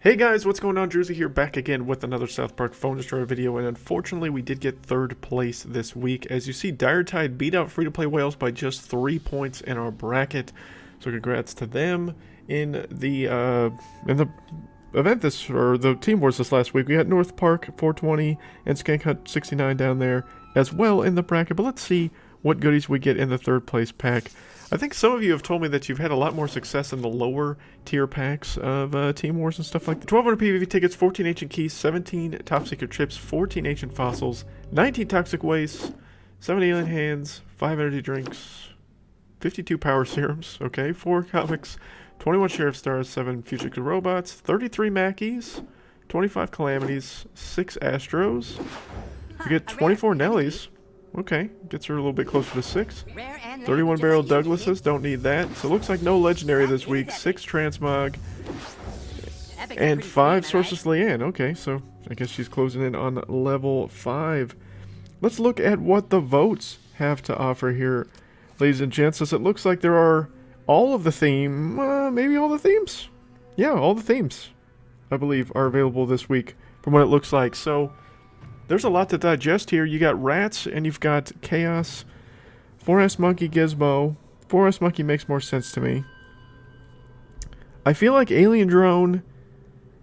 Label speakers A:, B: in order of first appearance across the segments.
A: Hey guys, what's going on? Jersey here, back again with another South Park Phone Destroyer video, and unfortunately we did get third place this week. As you see, Dire Tide beat out Free-to-Play Whales by just 3 points in our bracket, so congrats to them. In the event or the Team Wars this last week, we had North Park 420 and Skank Hunt 69 down there as well in the bracket, but let's see what goodies we get in the third place pack. I think some of you have told me that you've had a lot more success in the lower tier packs of Team Wars and stuff like that. 1200 PvP tickets, 14 ancient keys, 17 top secret chips, 14 ancient fossils, 19 toxic wastes, 7 alien hands, 5 energy drinks, 52 power serums, okay, 4 comics, 21 sheriff stars, 7 future robots, 33 Mackies, 25 calamities, 6 Astros. You get 24 Nellies. Okay, gets her a little bit closer to 6. 31 barrel Douglases, don't need that. So it looks like no legendary this week. 6 Transmog. And 5 Sources Leanne. Okay, so I guess she's closing in on level 5. Let's look at what the votes have to offer here, ladies and gents. As it looks like there are all of the maybe all the themes? Yeah, all the themes, I believe, are available this week from what it looks like. So there's a lot to digest here. You got Rats and you've got Chaos. 4S Monkey Gizmo. 4S Monkey makes more sense to me. I feel like Alien Drone,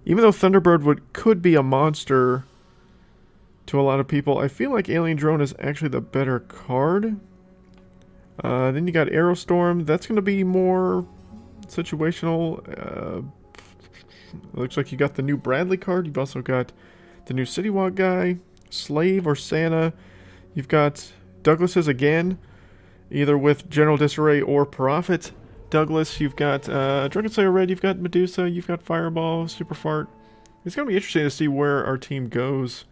A: even though Thunderbird could be a monster to a lot of people, I feel like Alien Drone is actually the better card. Then you got Aerostorm. That's going to be more situational. Looks like you got the new Bradley card. You've also got the new City Walk guy. Slave or Santa. You've got Douglases again, either with General Disarray or Prophet Douglas. You've got Drunken Slayer Red. You've got Medusa. You've got Fireball, Super Fart. It's going to be interesting to see where our team goes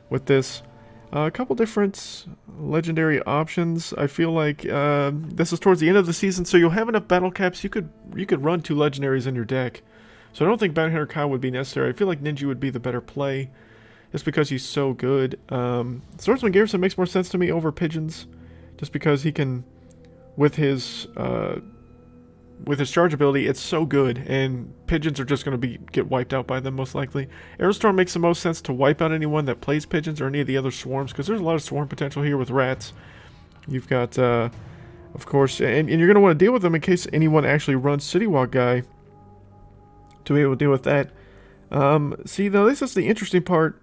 A: with this. A couple different legendary options. I feel like this is towards the end of the season, so you'll have enough battle caps. You could run 2 legendaries in your deck. So I don't think Bounty Hunter Kyle would be necessary. I feel like Ninja would be the better play, just because he's so good. Swordsman Garrison makes more sense to me over Pigeons, just because he can, with his charge ability, it's so good, and Pigeons are just going to get wiped out by them most likely. Aerostorm makes the most sense to wipe out anyone that plays Pigeons or any of the other swarms, because there's a lot of swarm potential here with Rats. You've got, of course, and you're going to want to deal with them in case anyone actually runs City Walk guy to be able to deal with that. See, now this is the interesting part.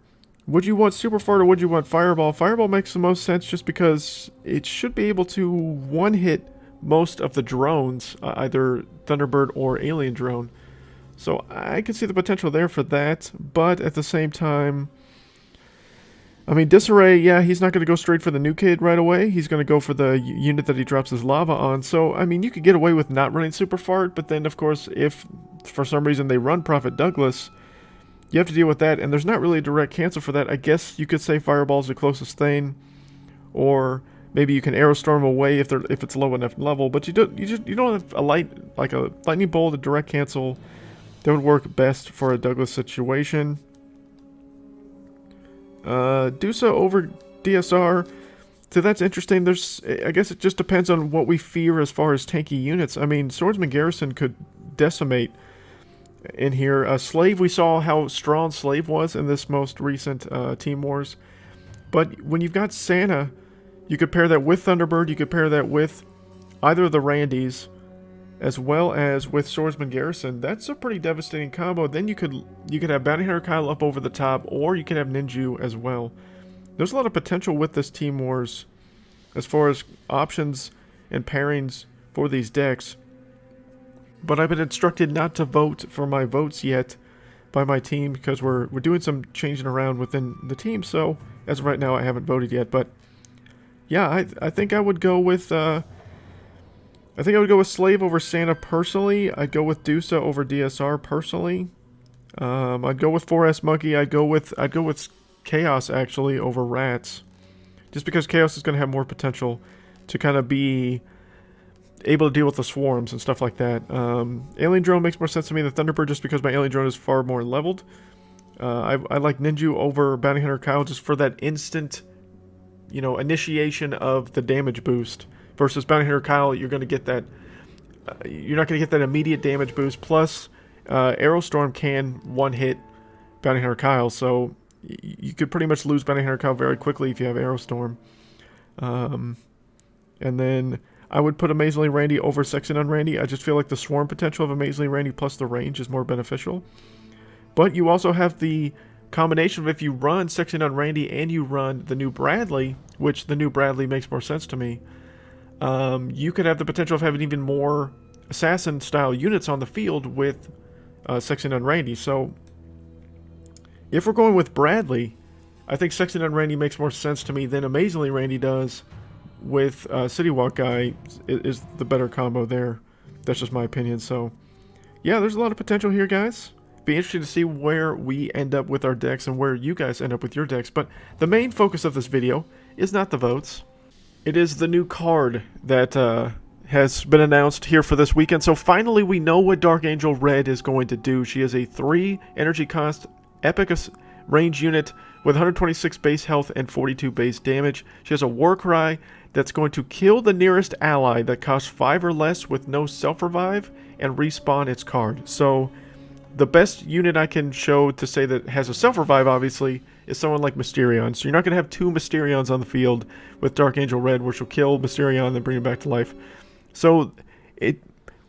A: Would you want Super Fart or would you want Fireball? Fireball makes the most sense just because it should be able to one-hit most of the drones, either Thunderbird or Alien Drone. So I can see the potential there for that, but at the same time, I mean, Disarray, yeah, he's not going to go straight for the new kid right away. He's going to go for the unit that he drops his lava on. So, I mean, you could get away with not running Super Fart, but then, of course, if for some reason they run Prophet Douglas, you have to deal with that, and there's not really a direct cancel for that. I guess you could say Fireball's the closest thing, or maybe you can Aerostorm away if it's low enough level. But you don't have a lightning bolt, a direct cancel that would work best for a Douglas situation. Dusa over DSR. So that's interesting. I guess it just depends on what we fear as far as tanky units. I mean, Swordsman Garrison could decimate in here. Slave, we saw how strong Slave was in this most recent Team Wars. But when you've got Santa, you could pair that with Thunderbird, you could pair that with either of the Randys, as well as with Swordsman Garrison. That's a pretty devastating combo. Then you could have Bounty Hunter Kyle up over the top, or you could have Ninju as well. There's a lot of potential with this Team Wars as far as options and pairings for these decks. But I've been instructed not to vote for my votes yet by my team because we're doing some changing around within the team. So as of right now, I haven't voted yet. But yeah, I think I would go with Slave over Santa personally. I'd go with Dusa over DSR personally. I'd go with 4S Monkey. I'd go with Chaos actually over Rats, just because Chaos is going to have more potential to kind of be able to deal with the swarms and stuff like that. Alien Drone makes more sense to me than Thunderbird just because my Alien Drone is far more leveled. I like Ninju over Bounty Hunter Kyle just for that instant, initiation of the damage boost. Versus Bounty Hunter Kyle, you're going to get that. You're not going to get that immediate damage boost. Plus, Aerostorm can one-hit Bounty Hunter Kyle, so you could pretty much lose Bounty Hunter Kyle very quickly if you have Aerostorm. And then I would put Amazingly Randy over Sexy Nun Randy. I just feel like the swarm potential of Amazingly Randy plus the range is more beneficial. But you also have the combination of if you run Sexy Nun Randy and you run the new Bradley, which the new Bradley makes more sense to me, you could have the potential of having even more assassin-style units on the field with Sexy Nun Randy. So if we're going with Bradley, I think Sexy Nun Randy makes more sense to me than Amazingly Randy does with City Walk Guy is the better combo there. That's just my opinion. So yeah, there's a lot of potential here, guys. Be interesting to see where we end up with our decks and where you guys end up with your decks. But the main focus of this video is not the votes. It is the new card that has been announced here for this weekend. So finally we know what Dark Angel Red is going to do. She is a 3 energy cost epic range unit with 126 base health and 42 base damage. She has a Warcry that's going to kill the nearest ally that costs 5 or less with no self-revive and respawn its card. So the best unit I can show to say that has a self-revive, obviously, is someone like Mysterion. So you're not going to have 2 Mysterions on the field with Dark Angel Red, which will kill Mysterion and then bring him back to life. So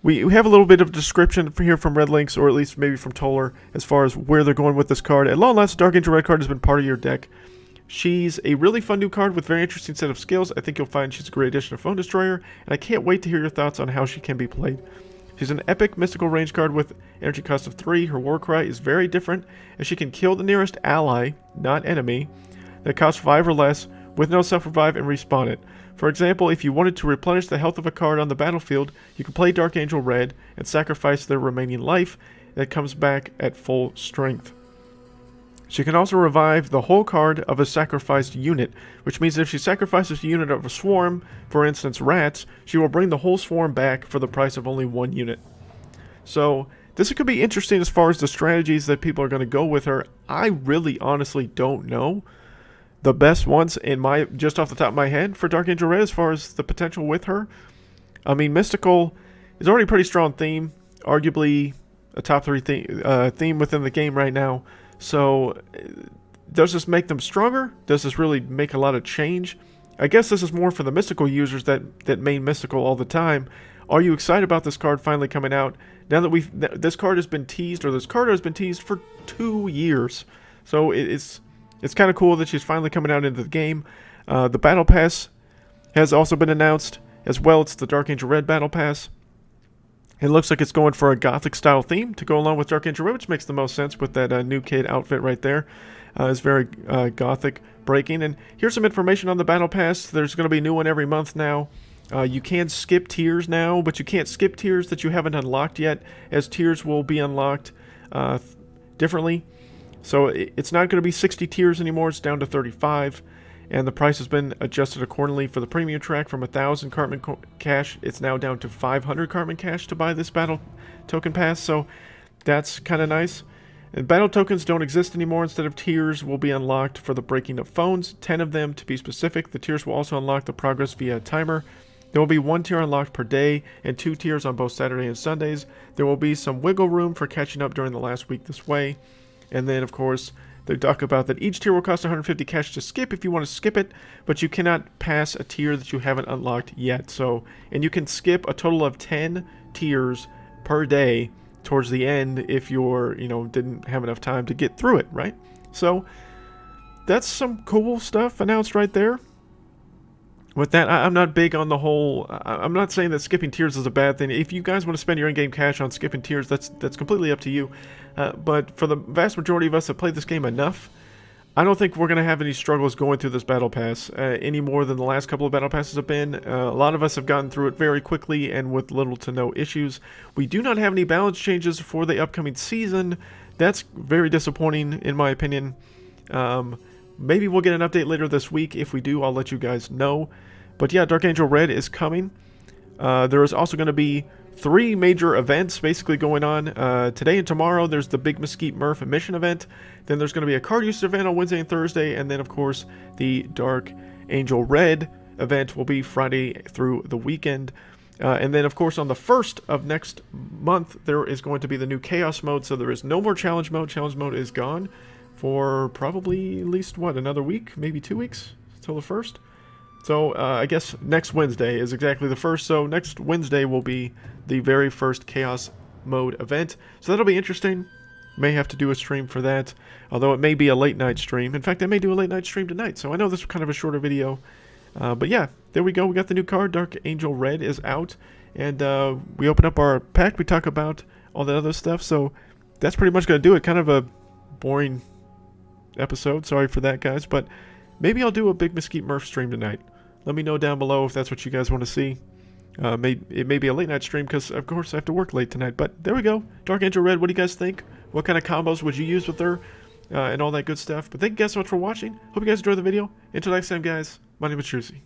A: we have a little bit of description here from Red Links, or at least maybe from Toller, as far as where they're going with this card. At long last, Dark Angel Red card has been part of your deck. She's a really fun new card with very interesting set of skills. I think you'll find she's a great addition to Phone Destroyer, and I can't wait to hear your thoughts on how she can be played. She's an epic mystical range card with energy cost of 3. Her Warcry is very different, as she can kill the nearest ally, not enemy, that costs 5 or less with no self-revive and respawn it. For example, if you wanted to replenish the health of a card on the battlefield, you can play Dark Angel Red and sacrifice their remaining life that comes back at full strength. She can also revive the whole card of a sacrificed unit, which means if she sacrifices a unit of a swarm, for instance rats, she will bring the whole swarm back for the price of only 1 unit. So this could be interesting as far as the strategies that people are going to go with her. I really honestly don't know the best ones just off the top of my head for Dark Angel Red as far as the potential with her. I mean, Mystical is already a pretty strong theme, arguably a top 3 theme within the game right now. So does this make them stronger? Does this really make a lot of change? I guess this is more for the Mystical users that main Mystical all the time. Are you excited about this card finally coming out? Now that this card has been teased, or this card has been teased for 2 years. So it's kind of cool that she's finally coming out into the game. The Battle Pass has also been announced as well. It's the Dark Angel Red Battle Pass. It looks like it's going for a Gothic style theme to go along with Dark Angel Red, which makes the most sense with that new kid outfit right there. It's very Gothic breaking. And here's some information on the Battle Pass. There's going to be a new one every month now. You can skip tiers now, but you can't skip tiers that you haven't unlocked yet, as tiers will be unlocked differently. So it's not going to be 60 tiers anymore. It's down to 35. And the price has been adjusted accordingly. For the premium track, from 1,000 Cartman cash, it's now down to 500 Cartman cash to buy this battle token pass. So that's kind of nice. And battle tokens don't exist anymore. Instead of tiers, will be unlocked for the breaking of phones. 10 of them to be specific. The tiers will also unlock the progress via a timer. There will be 1 tier unlocked per day and 2 tiers on both Saturday and Sundays. There will be some wiggle room for catching up during the last week this way. And then, of course, they talk about that each tier will cost 150 cash to skip if you want to skip it, but you cannot pass a tier that you haven't unlocked yet. So, and you can skip a total of 10 tiers per day towards the end if you're, didn't have enough time to get through it, right? So, that's some cool stuff announced right there. With that, I'm not big on the whole. I'm not saying that skipping tiers is a bad thing. If you guys want to spend your in-game cash on skipping tiers, that's completely up to you. But for the vast majority of us that played this game enough, I don't think we're going to have any struggles going through this battle pass any more than the last couple of battle passes have been. A lot of us have gotten through it very quickly and with little to no issues. We do not have any balance changes for the upcoming season. That's very disappointing in my opinion. Maybe we'll get an update later this week. If we do, I'll let you guys know. But yeah, Dark Angel Red is coming. There is also going to be 3 major events basically going on. Today and tomorrow, there's the Big Mesquite Murph mission event. Then there's going to be a card usage event on Wednesday and Thursday. And then, of course, the Dark Angel Red event will be Friday through the weekend. And then, of course, on the 1st of next month, there is going to be the new Chaos mode, so there is no more Challenge mode. Challenge mode is gone for probably at least, what, another week? Maybe 2 weeks until the 1st? So, I guess next Wednesday is exactly the 1st, so next Wednesday will be the very first Chaos mode event. So that'll be interesting. May have to do a stream for that, although it may be a late night stream. In fact, I may do a late night stream tonight, so I know this is kind of a shorter video. But yeah, there we go. We got the new card. Dark Angel Red is out. And we open up our pack. We talk about all that other stuff. So that's pretty much going to do it. Kind of a boring episode. Sorry for that, guys. But maybe I'll do a Big Mesquite Murph stream tonight. Let me know down below if that's what you guys want to see. It may be a late night stream because, of course, I have to work late tonight. But there we go. Dark Angel Red, what do you guys think? What kind of combos would you use with her? And all that good stuff. But thank you guys so much for watching. Hope you guys enjoyed the video. Until next time, guys, my name is Trucy.